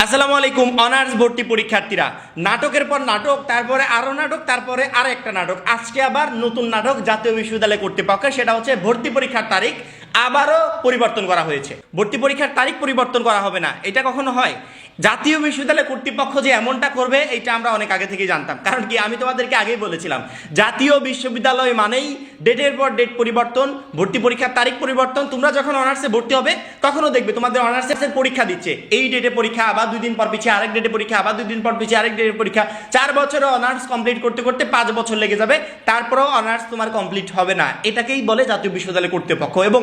আসসালামু আলাইকুম অনার্স ভর্তি পরীক্ষার্থীরা। নাটকের পর নাটক, তারপরে আরও নাটক, তারপরে আর একটা নাটক। আজকে আবার নতুন নাটক জাতীয় বিশ্ববিদ্যালয় কর্তৃপক্ষের, সেটা হচ্ছে ভর্তি পরীক্ষার তারিখ আবারও পরিবর্তন করা হয়েছে। ভর্তি পরীক্ষার তারিখ পরিবর্তন করা হবে না, এটা কখনো হয়? জাতীয় বিশ্ববিদ্যালয় কর্তৃপক্ষ যে এমনটা করবে এটা আমরা অনেক আগে থেকেই জানতাম। কারণ কি, আমি তোমাদেরকে আগেই বলেছিলাম জাতীয় বিশ্ববিদ্যালয় মানেই ডেটের পর ডেট পরিবর্তন, ভর্তি পরীক্ষার তারিখ পরিবর্তন। তোমরা যখন অনার্সে ভর্তি হবে তখনও দেখবে তোমাদের অনার্সের পরীক্ষা দিচ্ছে, এই ডেটে পরীক্ষা, আবার 2 দিন পর পিছিয়ে আরেক ডেটে পরীক্ষা, আবার 2 দিন পর পিছিয়ে আরেক ডেটে পরীক্ষা। 4 বছরে অনার্স কমপ্লিট করতে করতে 5 বছর লেগে যাবে, তারপরেও অনার্স তোমার কমপ্লিট হবে না। এটাকেই বলে জাতীয় বিশ্ববিদ্যালয় কর্তৃপক্ষ। এবং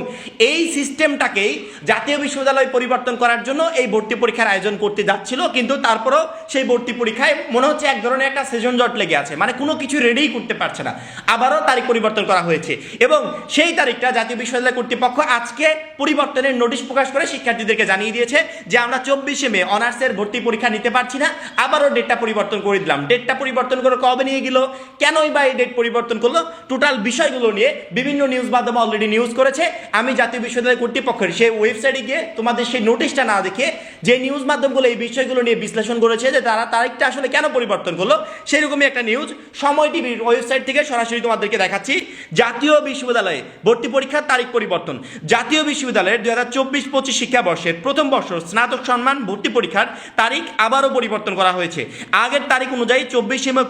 এই সিস্টেমটাকেই জাতীয় বিশ্ববিদ্যালয় পরিবর্তন করার জন্য এই ভর্তি পরীক্ষার আয়োজন করতে যাচ্ছিল, কিন্তু তারপরেও সেই ভর্তি পরীক্ষায় মনে হচ্ছে এক ধরনের একটা সেশন জট লেগে আছে, মানে কোনো কিছু রেডিই করতে পারছে না। আবারও তারিখ পরিবর্তন করা হয়েছে এবং সেই তারিখটা জাতীয় বিশ্ববিদ্যালয় কর্তৃপক্ষ আজকে পরিবর্তনের নোটিশ প্রকাশ করে শিক্ষার্থীদেরকে জানিয়ে দিয়েছে যে আমরা 24শে মে অনার্সের ভর্তি পরীক্ষা নিতে পারছি না, আবারও ডেটটা পরিবর্তন করে দিলাম। ডেটটা পরিবর্তন করে কবে নিয়ে গেল, কেনই বা এই ডেট পরিবর্তন করলো, টোটাল বিষয়গুলো নিয়ে বিভিন্ন নিউজ মাধ্যমে অলরেডি নিউজ করেছে। আমি জাতীয় বিশ্ববিদ্যালয় কর্তৃপক্ষের সেই ওয়েবসাইটে গিয়ে তোমাদের সেই নোটিশটা না দেখে যে নিউজ মাধ্যমগুলো এই বিষয়গুলো নিয়ে বিশ্লেষণ করেছে যে তারা তারিখটা আসলে কেন পরিবর্তন করলো, সেরকমই একটা নিউজ সময় টিভির ওয়েবসাইট থেকে সরাসরি তোমাদেরকে দেখাচ্ছি। জাতীয় বিশ্ববিদ্যালয়ে ভর্তি পরীক্ষার তারিখ পরিবর্তন। জাতীয় বিশ্ববিদ্যালয়ের 2024-25 শিক্ষাবর্ষের প্রথম বর্ষ স্নাতক সম্মান ভর্তি পরীক্ষার তারিখ আবারও পরিবর্তন করা হয়েছে। আগের তারিখ অনুযায়ী 24শে মে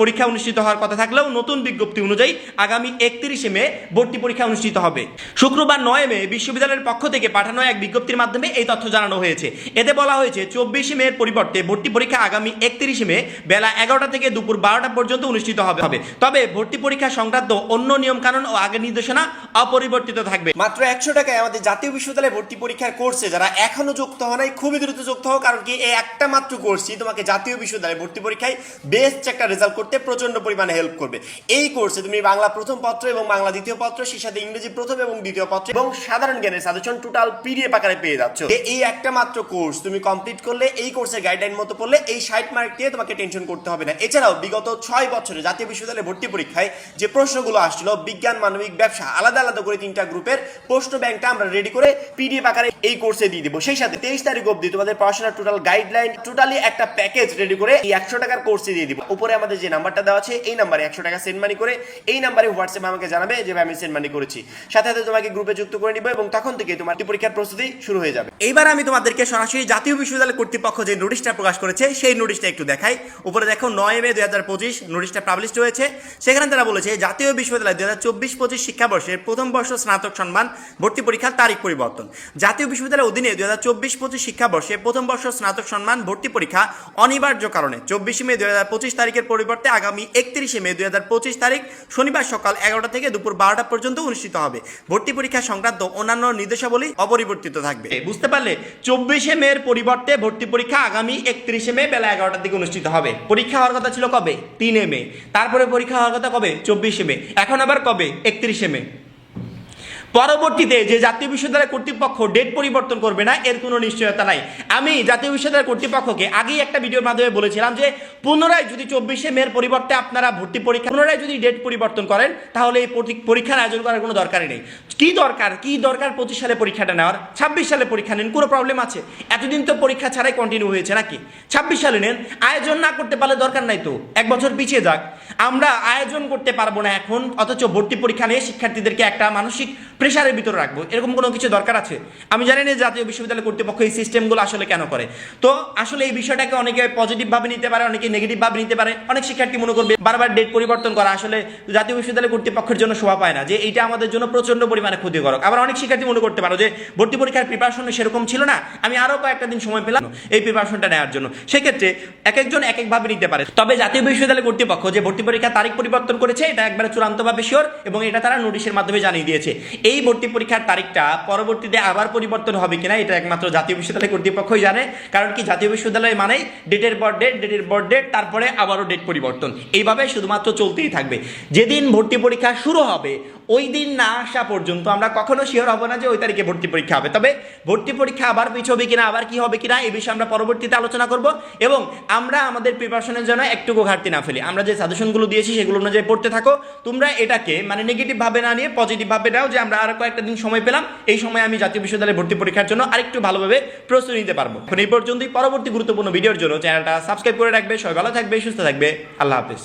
পরীক্ষা অনুষ্ঠিত হওয়ার কথা থাকলেও নতুন বিজ্ঞপ্তি অনুযায়ী আগামী 31শে মে ভর্তি পরীক্ষা অনুষ্ঠিত হবে। শুক্রবার 9 মে বিশ্ববিদ্যালয়ের পক্ষ থেকে পাঠানো এক বিজ্ঞপ্তির মাধ্যমে এই তথ্য জানানো হয়েছে। এতে বলা হয়েছে 24শে মের পরিবর্তে ভর্তি পরীক্ষা আগামী 31শে মে বেলা 11টা থেকে দুপুর 12টা পর্যন্ত অনুষ্ঠিত হবে। তবে ভর্তি পরীক্ষা সংক্রান্ত অন্য নিয়মকানুন ও আগের নির্দেশনা অপরিবর্তিত থাকবে। মাত্র 100 টাকায় আমাদের জাতীয় বিশ্ববিদ্যালয়ে ভর্তি পরীক্ষার কোর্সে যারা এখনো যুক্ত হয় নাই, খুবই দ্রুত যুক্ত হও। কারণ কি, এই একটা মাত্র কোর্সই তোমাকে জাতীয় বিশ্ববিদ্যালয়ে ভর্তি পরীক্ষায় বেস্ট একটা রেজাল্ট করতে প্রচন্ড পরিমাণে হেল্প করবে। এই কোর্সে তুমি বাংলা প্রথম পত্র এবং বাংলা দ্বিতীয় পত্র, সেই সাথে ইংরেজি প্রথম এবং দ্বিতীয় পত্র এবং সাধারণ জ্ঞানের সাজেশন টোটাল পিডিএফ আকারে পেয়ে যাচ্ছ। এই একটা মাত্র কোর্স তুমি কমপ্লিট করলে, এই কোর্সের গাইডলাইন মতো পড়লে এই 60 মার্ক দিয়ে তোমাকে টেনশন করতে হবে না। এছাড়াও বিগত 6 বছরে জাতীয় বিশ্ববিদ্যালয়ে ভর্তি পরীক্ষায় যে প্রশ্নগুলো আসছিল, বিজ্ঞান, মানবিক, ব্যবসা, আলাদা আলাদা করে 3টা গ্রুপের প্রশ্ন ব্যাংকটা আমরা রেডি করে পিডিএফ আকারে এই কোর্সে দিয়ে দিব। সেই সাথে 23 তারিখ অবধি তোমাদের পড়াশোনার টোটাল গাইডলাইন, টোটালি একটা প্যাকেজ রেডি করে এই 100 টাকার কোর্সে দিয়ে দিব। উপরে আমাদের যে নাম্বারটা দেওয়া আছে, এই নাম্বারে 100 টাকা সেন্ড মানি করে এই নাম্বারে হোয়াটসঅ্যাপে আমাকে জানাবে যে আমি সেন্ড মানি করেছি। সাথে সাথে তোমাকে গ্রুপে যুক্ত করে নিব এবং তখন থেকে তোমার পরীক্ষার প্রস্তুতি শুরু হয়ে যাবে। এইবার আমি তোমাদেরকে সরাসরি জাতীয় বিশ্ববিদ্যালয় কর্তৃপক্ষ যে নোটিশটা প্রকাশ করেছে সেই নোটিশটা একটু দেখাই। উপরে দেখো 9 মে 2025 নোটিশটা পাবলিশ হয়েছে। সেখানে তারা বলেছে জাতীয় বিশ্ববিদ্যালয় 2024-25 শিক্ষাবর্ষের প্রথম বর্ষ স্নাতক সম্মান ভর্তি পরীক্ষার তারিখ পরিবর্তন। জাতীয় বিশ্ববিদ্যালয়ের অধীনে 2024-25 শিক্ষাবর্ষে প্রথম বর্ষ স্নাতক সম্মান ভর্তি পরীক্ষা অনিবার্য কারণে 24শে মে 2025 তারিখের পরিবর্তে আগামী 31শে মে 2025 তারিখ শনিবার সকাল 11টা থেকে দুপুর 12টা পর্যন্ত অনুষ্ঠিত হবে। ভর্তি পরীক্ষা সংক্রান্ত অন্যান্য নির্দেশাবলী অপরিবর্তিত থাকবে। বুঝতে পারলে? 24শে মের পরিবর্তে ভর্তি পরীক্ষা আগামী 31শে মে বেলা 11টার দিকে অনুষ্ঠিত হবে। পরীক্ষা হওয়ার কথা ছিল কবে? 3 মে। তারপরে পরীক্ষা হওয়ার কথা কবে? 24শে মে। এখন আবার কবে? 31শে মে। পরবর্তীতে যে জাতীয় বিশ্ববিদ্যালয় কর্তৃপক্ষ ডেট পরিবর্তন করবে না, এর কোনো নিশ্চয়তা নাই। আমি জাতীয় বিশ্ববিদ্যালয় কর্তৃপক্ষকে আগেই একটা ভিডিওর মাধ্যমে বলেছিলাম যে পুনরায় যদি 24শে মের পরিবর্তে আপনারা ভর্তি পরীক্ষা পুনরায় যদি ডেট পরিবর্তন করেন, তাহলে এই পরীক্ষার আয়োজন করার কোনো দরকারই নেই। কি দরকার 25 সালে পরীক্ষাটা নেওয়ার? 26 সালে পরীক্ষা নেন, কোনো প্রবলেম আছে? এতদিন তো পরীক্ষা ছাড়াই কন্টিনিউ হয়েছে নাকি? 26 সালে নেন। আয়োজন না করতে পারলে দরকার নাই তো, 1 বছর পিছিয়ে যাক। আমরা আয়োজন করতে পারবো না এখন, অথচ ভর্তি পরীক্ষা নিয়ে শিক্ষার্থীদেরকে একটা মানসিক প্রেশারের ভিতরে রাখবো, এরকম কোনো কিছু দরকার আছে? আমি জানি না জাতীয় বিশ্ববিদ্যালয় কর্তৃপক্ষ এই সিস্টেমগুলো আসলে কেন করে। তো আসলে এই বিষয়টাকে অনেকে পজিটিভভাবে নিতে পারে, অনেকে নেগেটিভভাবে নিতে পারে। অনেক শিক্ষার্থী মনে করবে বারবার ডেট পরিবর্তন করা আসলে জাতীয় বিশ্ববিদ্যালয় কর্তৃপক্ষের জন্য শোভা পায় না, যে এইটা আমাদের জন্য প্রচন্ড পরিমাণে ক্ষতিকারক। আবার অনেক শিক্ষার্থী মনে করতে পারো যে ভর্তি পরীক্ষার প্রিপারেশন সেরকম ছিল না, আমি আরও কয়েকটা দিন সময় পেলাম এই প্রিপারেশনটা নেওয়ার জন্য। সেক্ষেত্রে এক একজন এক একভাবে নিতে পারে। তবে জাতীয় বিশ্ববিদ্যালয় কর্তৃপক্ষ যে ভর্তি পরীক্ষার তারিখ পরিবর্তন করেছে, এটা একবারে চূড়ান্তভাবে শিওর এবং এটা তারা নোটিশের মাধ্যমে জানিয়ে দিয়েছে। এই ভর্তি পরীক্ষার তারিখটা পরবর্তীতে আবার পরিবর্তন হবে কিনা, এটা একমাত্র জাতীয় বিশ্ববিদ্যালয় কর্তৃপক্ষই জানে। কারণ কি, জাতীয় বিশ্ববিদ্যালয় মানেই ডেটের পর ডেট, তারপরে আবারও ডেট পরিবর্তন, এইভাবে শুধুমাত্র চলতেই থাকবে। যেদিন ভর্তি পরীক্ষা শুরু হবে ওই দিন না আসা পর্যন্ত আমরা কখনো শিওর হব না যে ওই তারিখে ভর্তি পরীক্ষা হবে। তবে ভর্তি পরীক্ষা আবার পিছবে কিনা, আবার কি হবে কিনা, এই বিষয়ে আমরা পরবর্তীতে আলোচনা করব এবং আমরা আমাদের প্রিপারেশনের জন্য একটুকু ঘাটতি না ফেলি। আমরা যে সাজেশনগুলো দিয়েছি সেগুলো অনুযায়ী পড়তে থাকো। তোমরা এটাকে মানে নেগেটিভ ভাবে না নিয়ে পজিটিভ ভাবে নাও যে আমরা আর কয়েকটা দিন সময় পেলাম, এই সময় আমি জাতীয় বিশ্ববিদ্যালয়ে ভর্তি পরীক্ষার জন্য আরেকটু ভালোভাবে প্রস্তুতি নিতে পারবো। এখন এই পর্যন্তই। পরবর্তী গুরুত্বপূর্ণ ভিডিওর জন্য চ্যানেলটা সাবস্ক্রাইব করে রাখবে। সবাই ভালো থাকবে, সুস্থ থাকবে। আল্লাহ হাফিজ।